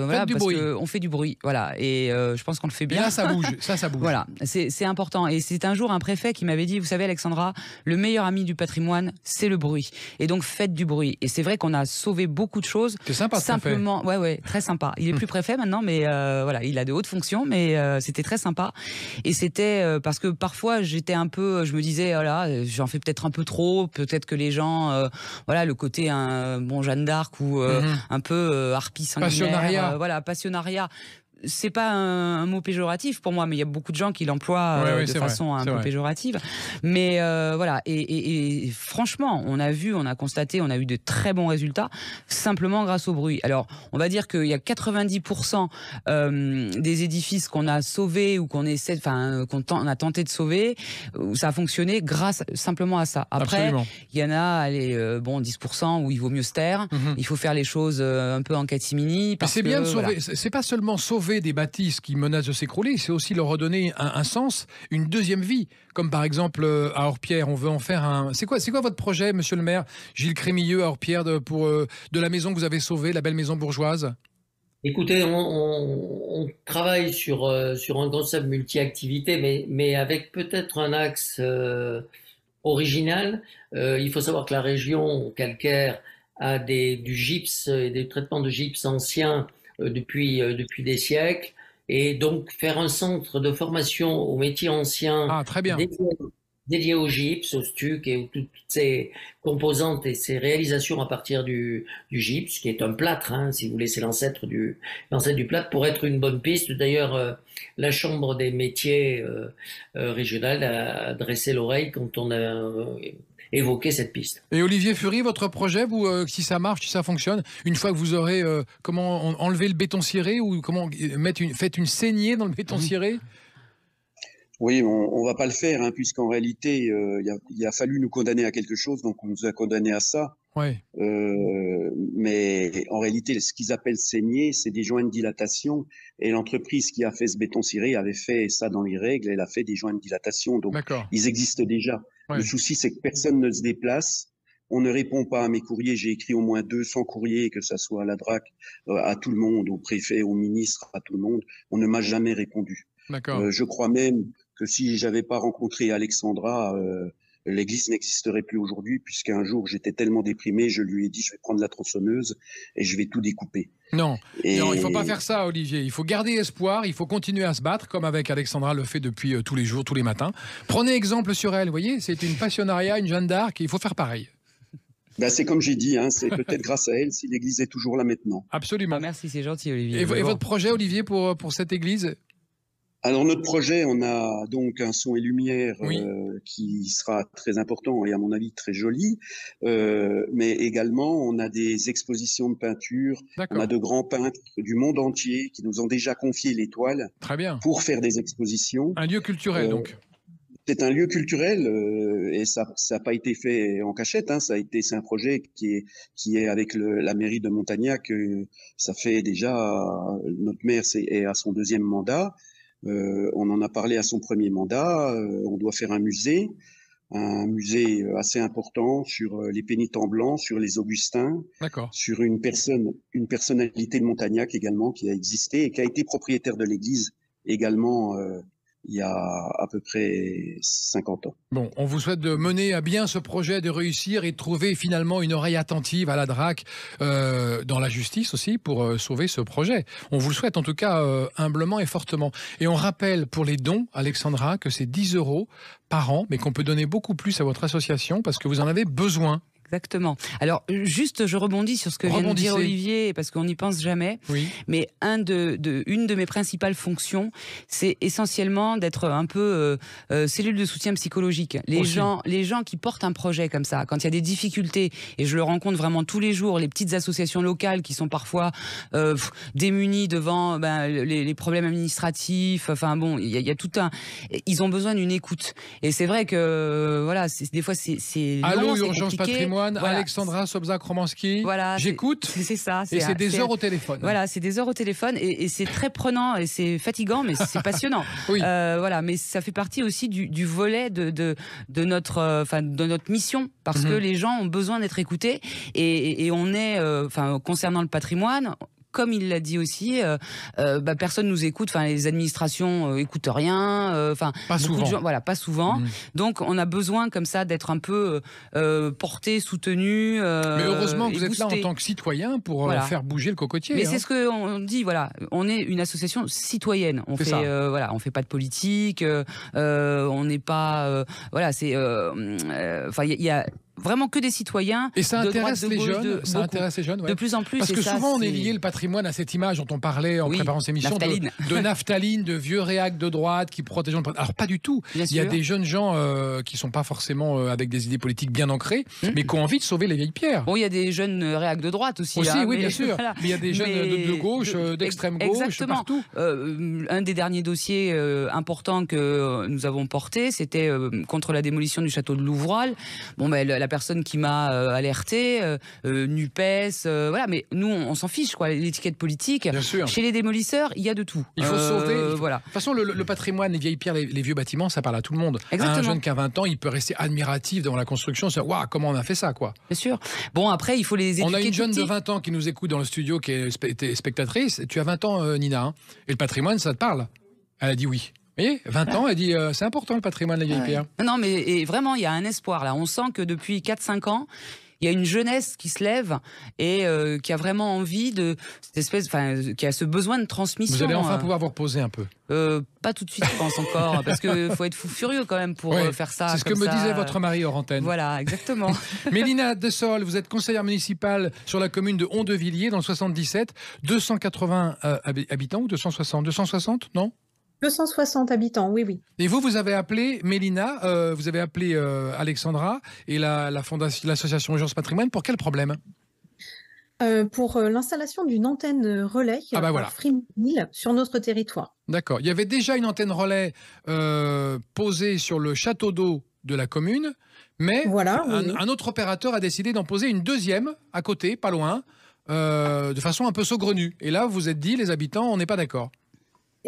voilà, parce qu'on fait du bruit, voilà, et je pense qu'on le fait bien. Et là, ça bouge, ça bouge. Voilà, c'est important. Et c'est un jour un préfet qui m'avait dit, vous savez, Alexandra, le meilleur ami du patrimoine, c'est le bruit. Et donc faites du bruit. Et c'est vrai qu'on a sauvé beaucoup de choses. C'est sympa, simplement. Ouais, très sympa. Il est plus préfet maintenant, mais voilà, il a de hautes fonctions, mais c'était très sympa. Et c'était parce que parfois j'étais un peu, je me disais, voilà, j'en fais peut-être un peu trop, peut-être que les gens, voilà, le côté Jeanne d'Arc ou un peu harpie sanguinaire, passionnariat. Voilà, passionnariat. C'est pas un mot péjoratif pour moi, mais il y a beaucoup de gens qui l'emploient de façon un peu péjorative. Mais voilà, et franchement, on a constaté, on a eu de très bons résultats, simplement grâce au bruit. Alors, on va dire qu'il y a 90% des édifices qu'on a sauvés ou qu'on a tenté de sauver, où ça a fonctionné grâce simplement à ça. Après, il y en a, 10% où il vaut mieux se taire. Il faut faire les choses un peu en catimini. C'est bien de sauver. C'est pas seulement sauver des bâtisses qui menacent de s'écrouler, c'est aussi leur redonner un sens, une deuxième vie. Comme par exemple à Orpierre, on veut en faire un... C'est quoi votre projet, monsieur le maire Gilles Crémilleux, à Orpierre, de la maison que vous avez sauvée, la belle maison bourgeoise? Écoutez, on travaille sur un concept multi-activité, mais avec peut-être un axe original. Il faut savoir que la région calcaire a du gypse et des traitements de gypse anciens depuis des siècles, et donc faire un centre de formation aux métiers anciens dédié au gypse, au stuc et toutes ces composantes et ces réalisations à partir du gypse, qui est un plâtre, si vous voulez, c'est l'ancêtre du plâtre, pour être une bonne piste. D'ailleurs, la Chambre des métiers régionale a dressé l'oreille quand on a évoquer cette piste. Et Olivier Fury, votre projet, vous, si ça marche, si ça fonctionne, une fois que vous aurez enlevé le béton ciré ou comment faites une saignée dans le béton ciré? Oui, on va pas le faire, puisqu'en réalité, il a fallu nous condamner à quelque chose, donc on nous a condamnés à ça. Ouais. Mais en réalité, ce qu'ils appellent saigner, c'est des joints de dilatation. Et l'entreprise qui a fait ce béton ciré avait fait ça dans les règles. Elle a fait des joints de dilatation, donc ils existent déjà. Ouais. Le souci, c'est que personne ne se déplace. On ne répond pas à mes courriers. J'ai écrit au moins 200 courriers, que ça soit à la DRAC, à tout le monde, au préfet, au ministre, à tout le monde. On ne m'a jamais répondu. Je crois même que si j'avais pas rencontré Alexandra, l'église n'existerait plus aujourd'hui, puisqu'un jour j'étais tellement déprimé, je lui ai dit je vais prendre la tronçonneuse et je vais tout découper. Non, il faut pas faire ça, Olivier. Il faut garder espoir, il faut continuer à se battre, comme avec Alexandra le fait depuis tous les jours, tous les matins. Prenez exemple sur elle, vous voyez, c'est une passionnariat, une Jeanne d'Arc, et il faut faire pareil. C'est comme j'ai dit, c'est peut-être grâce à elle si l'église est toujours là maintenant. Absolument. Merci, c'est gentil, Olivier. Et votre projet, Olivier, pour cette église? Alors notre projet, on a donc un son et lumière qui sera très important et à mon avis très joli, mais également on a des expositions de peinture, on a de grands peintres du monde entier qui nous ont déjà confié l'étoile pour faire des expositions. Un lieu culturel donc. C'est un lieu culturel et ça n'a pas été fait en cachette. C'est un projet qui est avec la mairie de Montagnac. Ça fait déjà, notre maire est à son 2e mandat. On en a parlé à son 1er mandat. On doit faire un musée assez important sur les pénitents blancs, sur les Augustins, sur une personnalité de Montagnac également qui a existé et qui a été propriétaire de l'église également il y a à peu près 50 ans. Bon, on vous souhaite de mener à bien ce projet, de réussir et de trouver finalement une oreille attentive à la DRAC, dans la justice aussi, pour sauver ce projet. On vous le souhaite en tout cas humblement et fortement. Et on rappelle pour les dons, Alexandra, que c'est 10 € par an, mais qu'on peut donner beaucoup plus à votre association parce que vous en avez besoin. Exactement. Alors, juste, je rebondis sur ce que vient de dire Olivier, parce qu'on n'y pense jamais. Oui. Mais une de mes principales fonctions, c'est essentiellement d'être un peu cellule de soutien psychologique. Les gens qui portent un projet comme ça, quand il y a des difficultés, et je le rencontre vraiment tous les jours, les petites associations locales qui sont parfois démunies devant les problèmes administratifs. Enfin bon, il y a tout un. Ils ont besoin d'une écoute. Et c'est vrai que voilà, des fois c'est long, c'est compliqué. patrimoine, Voilà. Alexandra Sobczak-Romanski. Voilà, J'écoute. C'est ça. Et c'est des heures au téléphone. Voilà, c'est des heures au téléphone et c'est très prenant et c'est fatigant, mais c'est passionnant. Oui. Voilà, mais ça fait partie aussi du volet de notre mission, parce que les gens ont besoin d'être écoutés et on est, concernant le patrimoine. Comme il l'a dit aussi, personne nous écoute. Enfin, les administrations écoutent rien. Pas souvent. Voilà, pas souvent. Donc, on a besoin comme ça d'être un peu porté, soutenu. Mais heureusement que vous êtes là en boosté. tant que citoyen pour faire bouger le cocotier. Mais hein. c'est ce qu'on dit. Voilà, on est une association citoyenne. On fait on fait pas de politique. On n'est pas. Il y a vraiment que des citoyens. Et ça de intéresse droite, de les gauche, jeunes. Ça intéresse les jeunes. Ouais. De plus en plus. Parce et que ça, souvent on est c'est- lié le patrimoine à cette image dont on parlait en préparant cette émission naphtaline. de naphtaline, de vieux réacs de droite qui protègent le patrimoine. Alors pas du tout. Bien Il y a sûr. des jeunes gens qui sont pas forcément avec des idées politiques bien ancrées, mais qui ont envie de sauver les vieilles pierres. Bon, il y a des jeunes réacs de droite aussi. Aussi, là, oui, mais- bien sûr. voilà. Mais il y a des jeunes Mais de gauche, d'extrême gauche, exactement. partout. Un des derniers dossiers importants que nous avons porté, c'était contre la démolition du château de Louvral. Bon, la personne qui m'a alerté, NUPES, voilà, mais nous, on s'en fiche, quoi, l'étiquette politique. Bien sûr. Chez les démolisseurs, il y a de tout. Il faut sauver. Voilà. De toute façon, le patrimoine, les vieilles pierres, les vieux bâtiments, ça parle à tout le monde. Exactement. Un jeune qui a 20 ans, il peut rester admiratif devant la construction, se dire waouh, comment on a fait ça, quoi. Bien sûr. Bon, après, il faut les éduquer. On a une tout jeune de petit. 20 ans qui nous écoute dans le studio, qui est spectatrice. Tu as 20 ans, Nina, hein. Et le patrimoine, ça te parle? Elle a dit oui. Vous voyez, 20 ans, elle dit c'est important le patrimoine, les vieilles pierres. Non, mais vraiment, il y a un espoir là. On sent que depuis 4-5 ans, il y a une jeunesse qui se lève et qui a vraiment envie de cette espèce, qui a ce besoin de transmission. Vous allez enfin pouvoir vous reposer un peu. Pas tout de suite, je pense encore, parce que faut être fou furieux quand même pour Ouais, faire ça. c'est ce que comme me ça. disait votre mari hors antenne. Voilà, exactement. Mélina Dessol, vous êtes conseillère municipale sur la commune de Hondevilliers dans le 77. 280 habitants ou 260? 260, non? 260 habitants, oui, oui. Et vous avez appelé Mélina, vous avez appelé Alexandra et la fondation, l'association Urgence Patrimoine pour quel problème? Pour l'installation d'une antenne relais voilà. par Free Mobile sur notre territoire. D'accord. Il y avait déjà une antenne relais posée sur le château d'eau de la commune, mais Voilà, oui. un autre opérateur a décidé d'en poser une deuxième à côté, pas loin, de façon un peu saugrenue. Et là, vous vous êtes dit, les habitants, on n'est pas d'accord.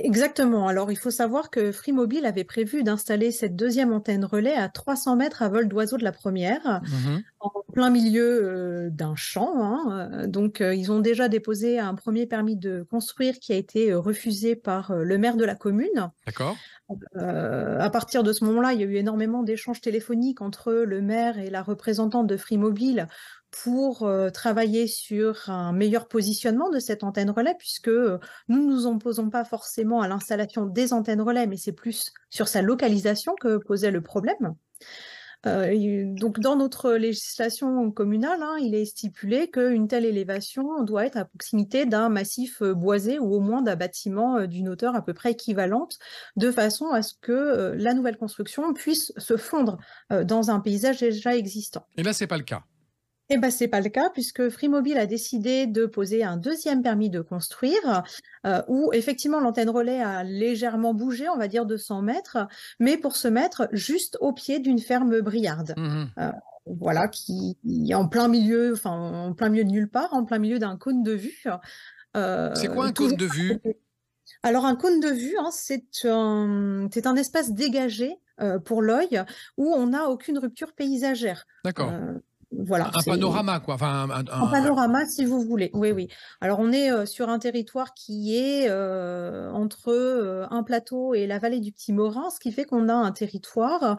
Exactement. Alors, il faut savoir que Free Mobile avait prévu d'installer cette deuxième antenne relais à 300 mètres à vol d'oiseau de la première, en plein milieu d'un champ. Donc, ils ont déjà déposé un premier permis de construire qui a été refusé par le maire de la commune. D'accord. À partir de ce moment-là, il y a eu énormément d'échanges téléphoniques entre le maire et la représentante de Free Mobile pour travailler sur un meilleur positionnement de cette antenne relais, puisque nous ne nous opposons pas forcément à l'installation des antennes relais, mais c'est plus sur sa localisation que posait le problème. Donc, dans notre législation communale, il est stipulé qu'une telle élévation doit être à proximité d'un massif boisé ou au moins d'un bâtiment d'une hauteur à peu près équivalente, de façon à ce que la nouvelle construction puisse se fondre dans un paysage déjà existant. Et là, c'est pas le cas. Eh ben, c'est pas le cas, puisque Free Mobile a décidé de poser un deuxième permis de construire, où effectivement l'antenne relais a légèrement bougé, on va dire 200 mètres, mais pour se mettre juste au pied d'une ferme briarde. Voilà, qui est en plein milieu de nulle part, en plein milieu d'un cône de vue. C'est quoi un cône de vue? Alors, un cône de vue, c'est un espace dégagé pour l'œil où on n'a aucune rupture paysagère. D'accord. Voilà, Un panorama, quoi. Enfin, un panorama, si vous voulez. Oui, oui. Alors, on est sur un territoire qui est entre un plateau et la vallée du Petit Morin, ce qui fait qu'on a un territoire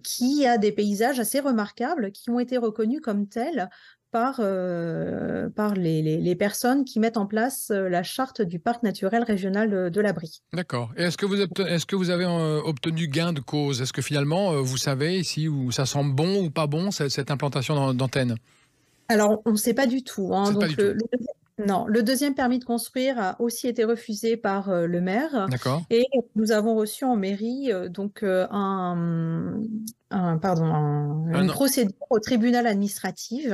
qui a des paysages assez remarquables, qui ont été reconnus comme tels par les personnes qui mettent en place la charte du parc naturel régional de la Brie. D'accord. Et est-ce que vous avez obtenu gain de cause? Est-ce que finalement, vous savez si ça semble bon ou pas bon, cette implantation d'antenne? Alors, on ne sait pas du tout. C'est Donc, pas du tout. Non, le deuxième permis de construire a aussi été refusé par le maire. D'accord. Et nous avons reçu en mairie un une procédure au tribunal administratif,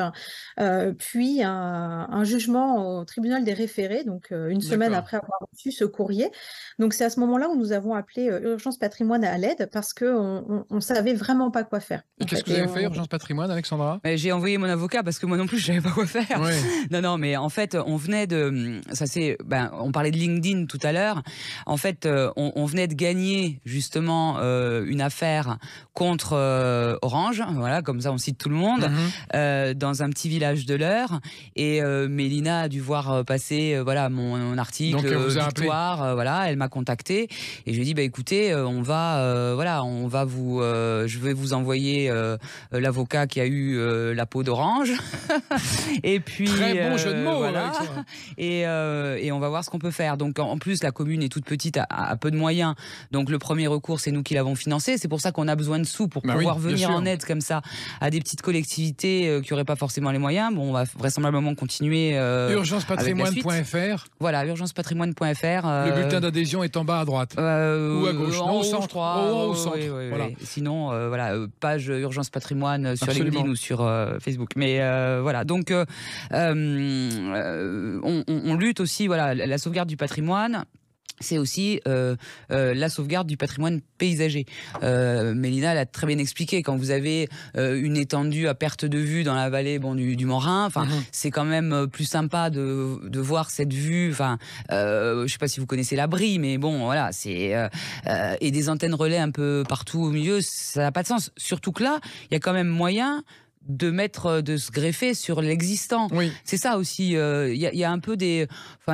puis un jugement au tribunal des référés, donc une semaine après avoir reçu ce courrier. Donc c'est à ce moment-là où nous avons appelé Urgence Patrimoine à l'aide parce qu'on ne savait vraiment pas quoi faire. Qu'est-ce que vous avez fait, Urgence Patrimoine, Alexandra? J'ai envoyé mon avocat parce que moi non plus, je ne savais pas quoi faire. Ouais. Non, mais en fait, on venait de... on parlait de LinkedIn tout à l'heure. En fait, on venait de gagner justement une affaire contre Orange, voilà, comme ça on cite tout le monde, dans un petit village de l'Eure. Et Mélina a dû voir passer mon article, Victoire, elle m'a contacté et je lui ai dit écoutez, je vais vous envoyer l'avocat qui a eu la peau d'orange. Et puis très bon jeu de mots, et on va voir ce qu'on peut faire. Donc en plus la commune est toute petite, a peu de moyens. Donc le premier recours c'est nous qui l'avons financé. C'est pour ça qu'on a besoin de sous pour pouvoir venir en aide comme ça à des petites collectivités qui n'auraient pas forcément les moyens. Bon, on va vraisemblablement continuer. Urgencepatrimoine.fr. Voilà, urgencepatrimoine.fr. Le bulletin d'adhésion est en bas à droite ou à gauche, au centre. Au centre. Voilà. Sinon, page Urgence Patrimoine sur LinkedIn ou sur Facebook. Mais voilà, donc on lutte aussi, la sauvegarde du patrimoine. C'est aussi la sauvegarde du patrimoine paysager. Mélina l'a très bien expliqué. Quand vous avez une étendue à perte de vue dans la vallée du Morin, c'est quand même plus sympa de voir cette vue. Je sais pas si vous connaissez la Brie, mais bon, voilà, c'est et des antennes relais un peu partout au milieu, ça n'a pas de sens. Surtout que là, il y a quand même moyen de se greffer sur l'existant. Oui. C'est ça aussi. Il y a un peu il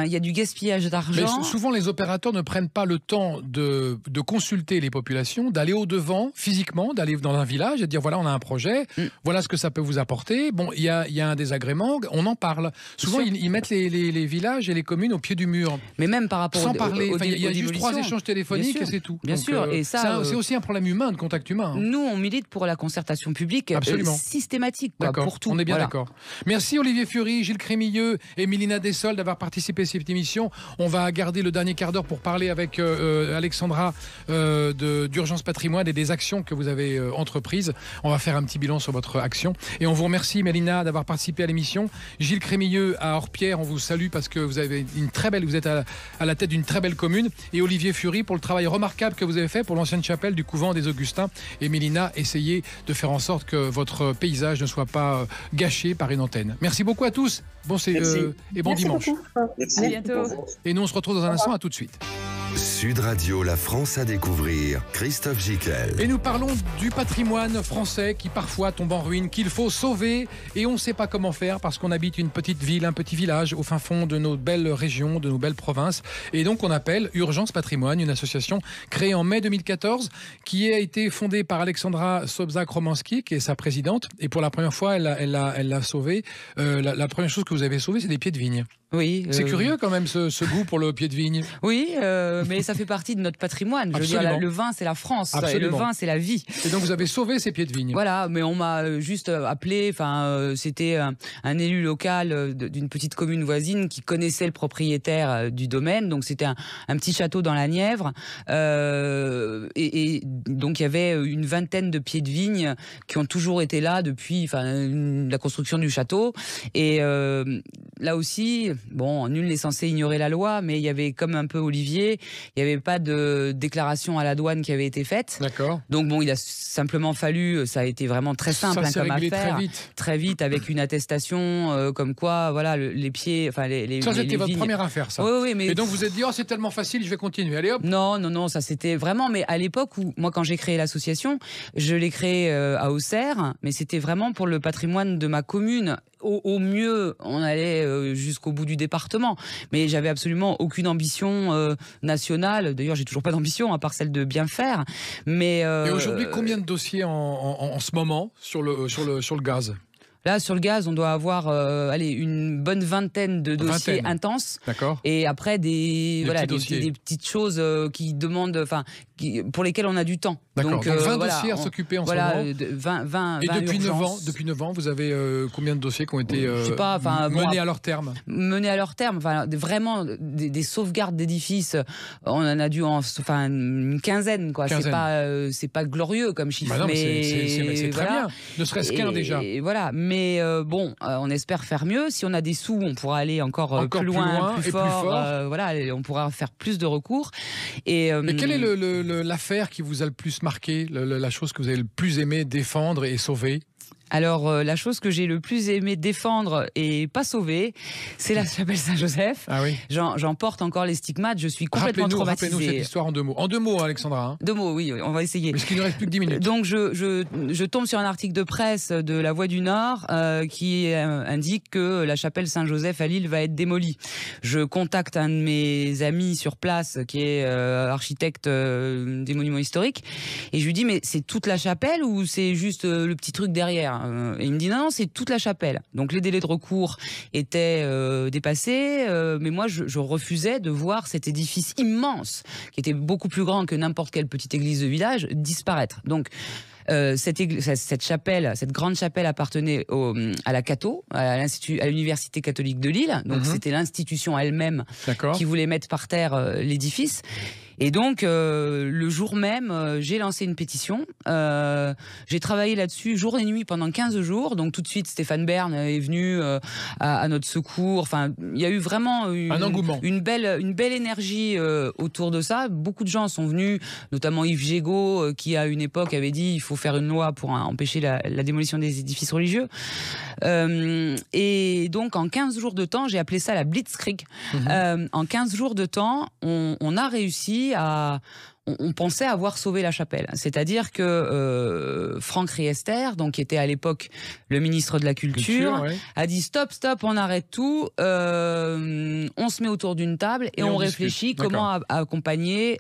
y a du gaspillage d'argent. Mais souvent, les opérateurs ne prennent pas le temps de consulter les populations, d'aller au-devant physiquement, d'aller dans un village et de dire voilà, on a un projet, voilà ce que ça peut vous apporter. Bon, il y a un désagrément, on en parle. Souvent, ils mettent les villages et les communes au pied du mur. Mais même par rapport sans parler. Il y a juste 3 échanges téléphoniques et c'est tout. Bien sûr. Et ça, c'est aussi un problème humain, de contact humain. Nous, on milite pour la concertation publique. Absolument. Systématique. Pour tout. On est bien d'accord. Merci Olivier Fury, Gilles Crémilleux et Mélina Dessol d'avoir participé à cette émission. On va garder le dernier quart d'heure pour parler avec Alexandra d'Urgence Patrimoine et des actions que vous avez entreprises. On va faire un petit bilan sur votre action. Et on vous remercie Mélina d'avoir participé à l'émission. Gilles Crémilleux à Orpierre, on vous salue parce que vous avez vous êtes à la tête d'une très belle commune. Et Olivier Fury pour le travail remarquable que vous avez fait pour l'ancienne chapelle du couvent des Augustins. Et Mélina, essayez de faire en sorte que votre paysage ne soit pas gâché par une antenne. Merci beaucoup à tous. Et bon dimanche. Merci. À bientôt. Et nous on se retrouve dans un instant. À tout de suite. Sud Radio, la France à découvrir. Christophe Gicquel. Et nous parlons du patrimoine français qui parfois tombe en ruine, qu'il faut sauver et on ne sait pas comment faire parce qu'on habite une petite ville, un petit village au fin fond de nos belles régions, de nos belles provinces. Et donc on appelle Urgence Patrimoine, une association créée en mai 2014 qui a été fondée par Alexandra Sobczak-Romanski qui est sa présidente. Et pour la première fois, elle l'a sauvée. La première chose que vous avez sauvée, c'est des pieds de vigne. Oui. C'est curieux quand même ce goût pour le pied de vigne. Oui, mais ça fait partie de notre patrimoine. Je veux dire, le vin, c'est la France. Absolument. Et le vin, c'est la vie. Et donc vous avez sauvé ces pieds de vigne. Voilà, mais on m'a juste appelé. C'était un élu local d'une petite commune voisine qui connaissait le propriétaire du domaine. Donc c'était un petit château dans la Nièvre. Et donc il y avait une vingtaine de pieds de vigne qui ont toujours été là depuis la construction du château. Et là aussi, bon, nul n'est censé ignorer la loi, mais il y avait comme un peu Olivier, il n'y avait pas de déclaration à la douane qui avait été faite. D'accord. Donc bon, il a simplement fallu, ça a été vraiment très simple comme affaire, très vite avec une attestation comme quoi, voilà, les pieds, ça c'était votre première affaire, ça. Oui, mais... Et donc vous êtes dit, c'est tellement facile, je vais continuer, allez hop. Non, ça c'était vraiment, mais à l'époque où, moi quand j'ai créé l'association, je l'ai créée à Auxerre, mais c'était vraiment pour le patrimoine de ma commune. Au mieux, on allait jusqu'au bout du département, mais j'avais absolument aucune ambition nationale. D'ailleurs, j'ai toujours pas d'ambition à part celle de bien faire. Mais et aujourd'hui, combien de dossiers en ce moment sur le gaz ? Là, sur le gaz, on doit avoir une bonne vingtaine de dossiers intenses. D'accord. Et après, des petites choses qui demandent, pour lesquels on a du temps. D'accord. Donc 20 voilà, dossiers à s'occuper en voilà, ce moment. 20 Et depuis 9 ans, urgences. depuis 9 ans, vous avez combien de dossiers qui ont été Je sais pas, menés à leur terme? Menés à leur terme, vraiment des sauvegardes d'édifices, on en a dû une quinzaine, quoi. C'est pas glorieux comme chiffre, Bah non, mais c'est très bien, ne serait-ce qu'un déjà. Et voilà, mais on espère faire mieux. Si on a des sous, on pourra aller encore plus loin, plus fort. Voilà, on pourra faire plus de recours. Mais quelle est l'affaire qui vous a le plus marqué, la chose que vous avez le plus aimé défendre et sauver? Alors, la chose que j'ai le plus aimé défendre et pas sauver, c'est la chapelle Saint-Joseph. Ah oui. J'en porte encore les stigmates, je suis complètement traumatisée. Rappelez-nous cette histoire en 2 mots. En 2 mots, Alexandra. Hein. 2 mots, oui, on va essayer. Parce qu'il ne reste plus que 10 minutes. Donc, je tombe sur un article de presse de La Voix du Nord qui indique que la chapelle Saint-Joseph à Lille va être démolie. Je contacte un de mes amis sur place qui est architecte des monuments historiques et je lui dis, mais c'est toute la chapelle ou c'est juste le petit truc derrière? Et il me dit non, c'est toute la chapelle. Donc les délais de recours étaient dépassés, mais moi je refusais de voir cet édifice immense, qui était beaucoup plus grand que n'importe quelle petite église de village, disparaître. Donc cette chapelle, cette grande chapelle appartenait à la Cato, à l'université catholique de Lille. Donc c'était l'institution elle-même qui voulait mettre par terre l'édifice. Et donc, le jour même, j'ai lancé une pétition. J'ai travaillé là-dessus jour et nuit pendant 15 jours. Donc, tout de suite, Stéphane Bern est venu à notre secours. Enfin, il y a eu vraiment un engouement. Une belle énergie autour de ça. Beaucoup de gens sont venus, notamment Yves Gégaud, qui à une époque avait dit il faut faire une loi pour empêcher la démolition des édifices religieux. Et donc, en 15 jours de temps, j'ai appelé ça la Blitzkrieg. En 15 jours de temps, on a réussi on pensait avoir sauvé la chapelle. C'est-à-dire que Franck Riester, donc qui était à l'époque le ministre de la Culture, a dit stop, on arrête tout, on se met autour d'une table et on réfléchit comment accompagner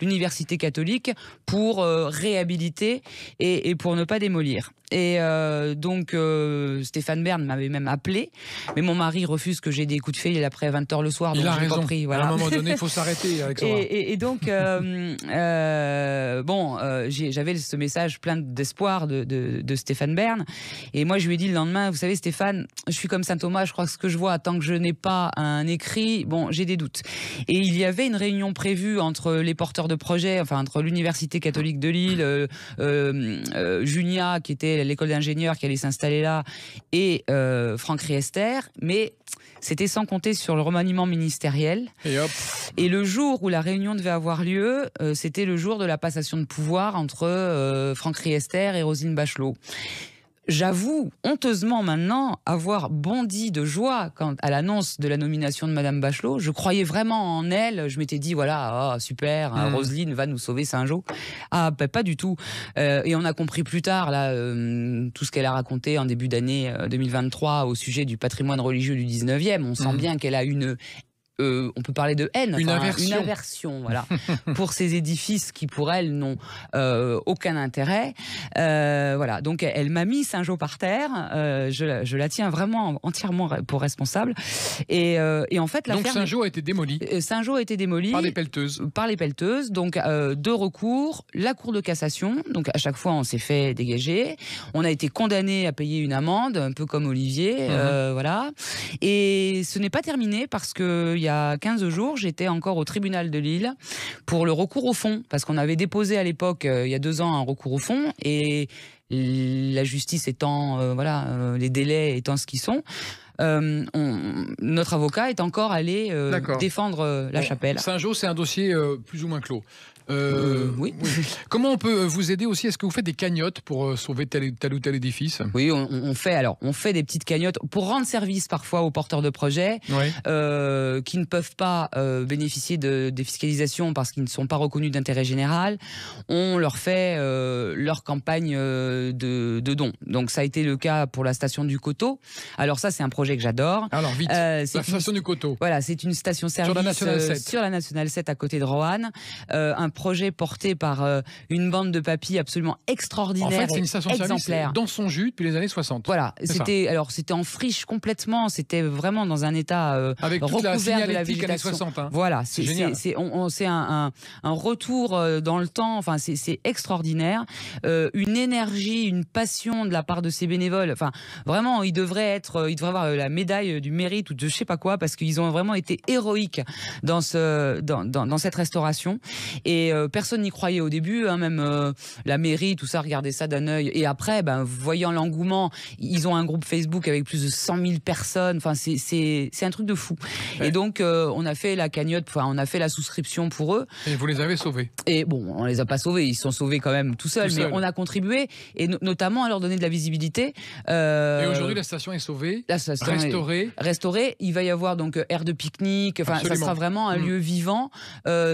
l'université catholique pour réhabiliter et pour ne pas démolir. Et donc Stéphane Bern m'avait même appelé, mais mon mari refuse que j'ai des coups de fil après 20h le soir. Il donc a raison. Compris, voilà. À un moment donné, il faut s'arrêter, Alexandra. Et donc, j'avais ce message plein d'espoir de Stéphane Bern. Et moi, je lui ai dit le lendemain, vous savez, Stéphane, je suis comme saint Thomas, je crois que ce que je vois, tant que je n'ai pas un écrit, j'ai des doutes. Et il y avait une réunion prévue entre les porteurs de projets, enfin, entre l'Université catholique de Lille, Junia, qui était l'école d'ingénieurs qui allait s'installer là, et Franck Riester, mais c'était sans compter sur le remaniement ministériel. Et le jour où la réunion devait avoir lieu, c'était le jour de la passation de pouvoir entre Franck Riester et Roselyne Bachelot. J'avoue, honteusement maintenant, avoir bondi de joie à l'annonce de la nomination de Madame Bachelot. Je croyais vraiment en elle. Je m'étais dit, voilà, super, Roselyne va nous sauver Saint-Jean. Ah, pas du tout. Et on a compris plus tard là, tout ce qu'elle a raconté en début d'année 2023 au sujet du patrimoine religieux du 19e. On sent bien qu'elle a on peut parler de haine, une aversion voilà, pour ces édifices qui pour elle n'ont aucun intérêt. Voilà, donc elle m'a mis Saint-Jean par terre. Je la tiens vraiment entièrement pour responsable. Et en fait, donc Saint-Jean a été démoli. Saint-Jean a été démoli par les pelleteuses. Par les pelleteuses. Donc 2 recours, la Cour de cassation. Donc à chaque fois, on s'est fait dégager. On a été condamné à payer une amende, un peu comme Olivier. Voilà. Et ce n'est pas terminé parce que il y a 15 jours, j'étais encore au tribunal de Lille pour le recours au fond, parce qu'on avait déposé à l'époque, il y a 2 ans, un recours au fond, et la justice étant, les délais étant ce qu'ils sont, notre avocat est encore allé défendre la chapelle. Saint-Jean, c'est un dossier plus ou moins clos. Oui. Comment on peut vous aider aussi? Est-ce que vous faites des cagnottes pour sauver tel ou tel édifice? Oui, on fait des petites cagnottes pour rendre service parfois aux porteurs de projets qui ne peuvent pas bénéficier de défiscalisation parce qu'ils ne sont pas reconnus d'intérêt général. On leur fait leur campagne de dons. Donc ça a été le cas pour la station du Coteau. Alors ça, c'est un projet que j'adore. Alors vite, la station du Coteau. Voilà, c'est une station-service sur la Nationale 7 à côté de Roanne. Un projet porté par une bande de papis absolument extraordinaire. En fait, c'est une station-service dans son jus depuis les années 60. Voilà, c'était en friche complètement, c'était vraiment dans un état avec toute la signalétique de années 60. Hein. Voilà, c'est un retour dans le temps, enfin c'est extraordinaire, une énergie, une passion de la part de ces bénévoles. Enfin, vraiment, ils devraient avoir la médaille du mérite ou de je sais pas quoi, parce qu'ils ont vraiment été héroïques dans cette restauration. Et personne n'y croyait au début, hein, même la mairie, tout ça, regardait ça d'un œil. Et après, voyant l'engouement, ils ont un groupe Facebook avec plus de 100 000 personnes. Enfin, c'est un truc de fou. Ouais. Et donc, on a fait la cagnotte, on a fait la souscription pour eux. Et vous les avez sauvés. Et bon, on les a pas sauvés, ils se sont sauvés quand même tout seuls, mais on a contribué, et notamment à leur donner de la visibilité. Et aujourd'hui, la station est sauvée, restaurée. Il va y avoir donc aire de pique-nique. Enfin, ça sera vraiment un lieu vivant,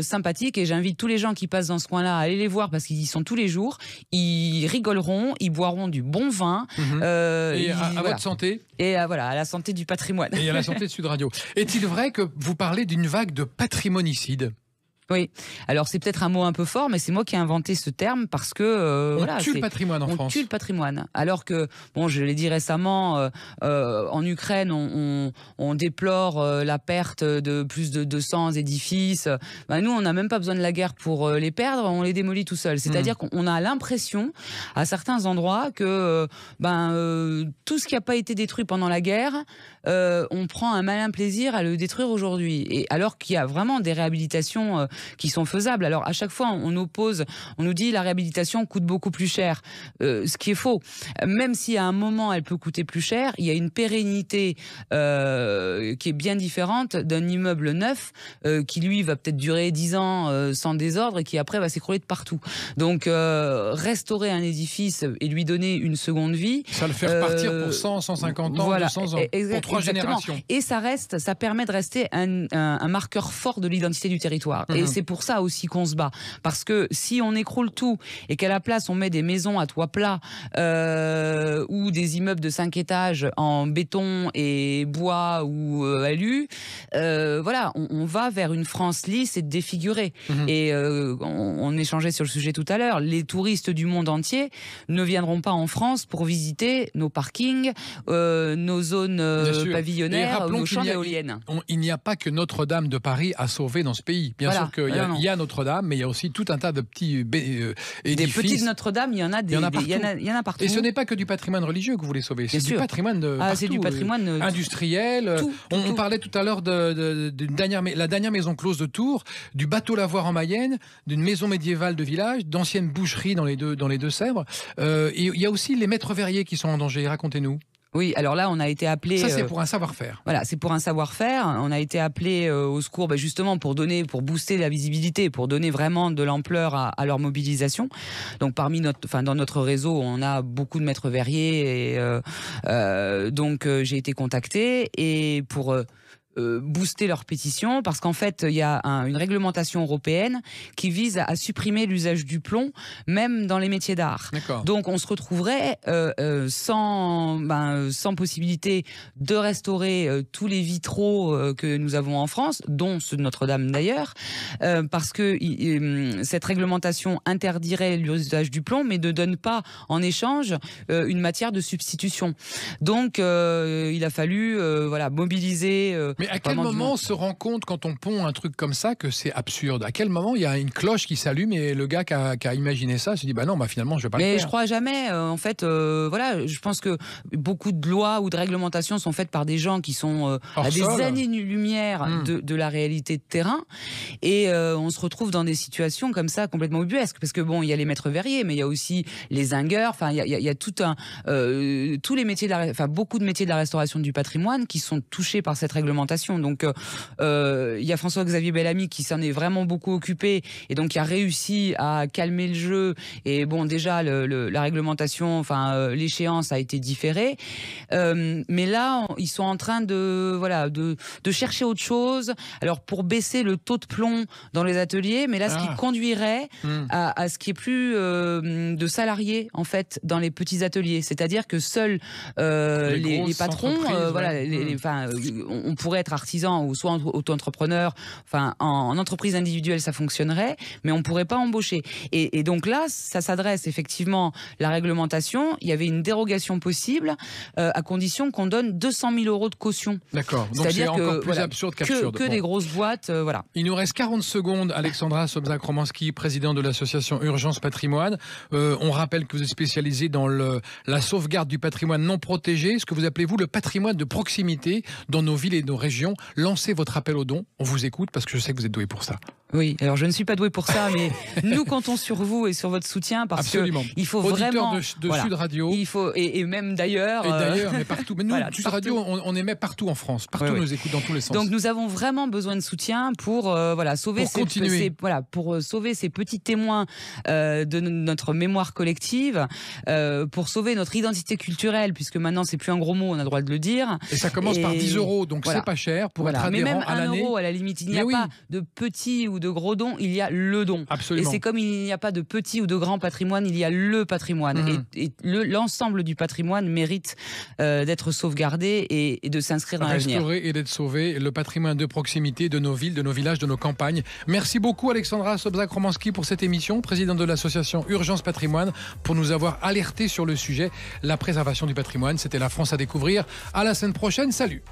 sympathique. Et j'invite tous les gens qui passent dans ce coin-là à aller les voir parce qu'ils y sont tous les jours. Ils rigoleront, ils boiront du bon vin. Et à votre santé. Et à la santé du patrimoine. Et à la santé de Sud Radio. Est-il vrai que vous parlez d'une vague de patrimonicide ? Oui, alors c'est peut-être un mot un peu fort, mais c'est moi qui ai inventé ce terme parce que on tue le patrimoine en France. On tue le patrimoine. Alors que, bon, je l'ai dit récemment, en Ukraine, on déplore la perte de plus de 200 édifices. Nous, on n'a même pas besoin de la guerre pour les perdre, on les démolit tout seul. C'est-à-dire qu'on a l'impression, à certains endroits, que tout ce qui n'a pas été détruit pendant la guerre, on prend un malin plaisir à le détruire aujourd'hui. Et alors qu'il y a vraiment des réhabilitations qui sont faisables. Alors à chaque fois on nous dit la réhabilitation coûte beaucoup plus cher, ce qui est faux. Même si à un moment elle peut coûter plus cher, il y a une pérennité qui est bien différente d'un immeuble neuf qui lui va peut-être durer 10 ans sans désordre et qui après va s'écrouler de partout. Donc restaurer un édifice et lui donner une seconde vie, ça le fait repartir pour 100, 150 ans, voilà, 200 ans, pour 3 générations. Et ça permet de rester un marqueur fort de l'identité du territoire. Et c'est pour ça aussi qu'on se bat. Parce que si on écroule tout et qu'à la place on met des maisons à toit plat ou des immeubles de 5 étages en béton et bois ou alu, on va vers une France lisse et défigurée. Et on échangeait sur le sujet tout à l'heure. Les touristes du monde entier ne viendront pas en France pour visiter nos parkings, nos zones pavillonnaires, nos champs d'éoliennes. Il n'y a pas que Notre-Dame de Paris à sauver dans ce pays. Bien sûr qu'il y a Notre-Dame, mais il y a aussi tout un tas de petits édifices. Des petites Notre-Dame, il y en a partout. Et ce n'est pas que du patrimoine religieux que vous voulez sauver, c'est du patrimoine c'est du patrimoine industriel. On parlait tout à l'heure de la dernière maison close de Tours, du bateau lavoir en Mayenne, d'une maison médiévale de village, d'anciennes boucheries dans les Deux-Sèvres. Et il y a aussi les maîtres verriers qui sont en danger. Racontez-nous. Oui, alors là, on a été appelé... Ça, c'est pour un savoir-faire. Voilà, c'est pour un savoir-faire. On a été appelé au secours justement pour booster la visibilité, pour donner vraiment de l'ampleur à leur mobilisation. Donc, dans notre réseau, on a beaucoup de maîtres verriers. Et, donc, j'ai été contactée et pour... booster leur pétition, parce qu'en fait il y a une réglementation européenne qui vise à supprimer l'usage du plomb même dans les métiers d'art. Donc on se retrouverait sans possibilité de restaurer tous les vitraux que nous avons en France, dont ceux de Notre-Dame d'ailleurs, parce que cette réglementation interdirait l'usage du plomb mais ne donne pas en échange une matière de substitution. Donc il a fallu mobiliser... Mais à quel moment on se rend compte, quand on pond un truc comme ça, que c'est absurde? À quel moment il y a une cloche qui s'allume et le gars qui a imaginé ça se dit non, finalement je vais pas le faire. Mais je crois jamais. En fait, je pense que beaucoup de lois ou de réglementations sont faites par des gens qui sont à des années-lumière de la réalité de terrain, et on se retrouve dans des situations comme ça complètement ubuesques, parce que il y a les maîtres verriers, mais il y a aussi les zingueurs. Enfin, il y a tout tous les métiers beaucoup de métiers de la restauration du patrimoine qui sont touchés par cette réglementation. Donc il y a François-Xavier Bellamy qui s'en est vraiment beaucoup occupé et donc qui a réussi à calmer le jeu. Et déjà la réglementation, l'échéance a été différée. Mais là, ils sont en train de chercher autre chose. Alors pour baisser le taux de plomb dans les ateliers, mais là ce qui conduirait à ce qui est plus de salariés en fait dans les petits ateliers. C'est-à-dire que seuls les patrons, on pourrait être artisan ou soit auto-entrepreneur, enfin en entreprise individuelle ça fonctionnerait, mais on ne pourrait pas embaucher. Et donc là, ça s'adresse effectivement, la réglementation, il y avait une dérogation possible à condition qu'on donne 200 000 € de caution. D'accord, donc c'est encore plus absurde qu'absurde. Que des grosses boîtes, voilà. Il nous reste 40 secondes. Alexandra Sobczak-Romanski, présidente de l'association Urgence Patrimoine. On rappelle que vous êtes spécialisé dans la sauvegarde du patrimoine non protégé, ce que vous appelez, vous, le patrimoine de proximité dans nos villes et nos régions. Lancez votre appel aux dons. On vous écoute parce que je sais que vous êtes doué pour ça. Oui, alors je ne suis pas doué pour ça, mais nous comptons sur vous et sur votre soutien parce Absolument. Il faut Auditeur vraiment de Sud Radio. Il faut et même d'ailleurs. Et d'ailleurs, mais partout. Mais nous, voilà, Sud Radio, on émet partout en France. Partout, on nous écoute dans tous les sens. Donc nous avons vraiment besoin de soutien pour sauver pour sauver ces petits témoins de notre mémoire collective, pour sauver notre identité culturelle, puisque maintenant c'est plus un gros mot, on a le droit de le dire. Et ça commence par 10 €, donc c'est pas cher pour être adhérent mais même à l'année. 1 € à la limite, il n'y a pas de petit ou de gros don, il y a le don. Absolument. Et c'est comme il n'y a pas de petit ou de grand patrimoine, il y a le patrimoine. Et l'ensemble du patrimoine mérite d'être sauvegardé et de s'inscrire dans l'avenir. Restaurer et d'être sauvé, le patrimoine de proximité de nos villes, de nos villages, de nos campagnes. Merci beaucoup Alexandra Sobczak-Romanski pour cette émission, présidente de l'association Urgence Patrimoine, pour nous avoir alerté sur le sujet, la préservation du patrimoine. C'était La France à découvrir. À la semaine prochaine, salut.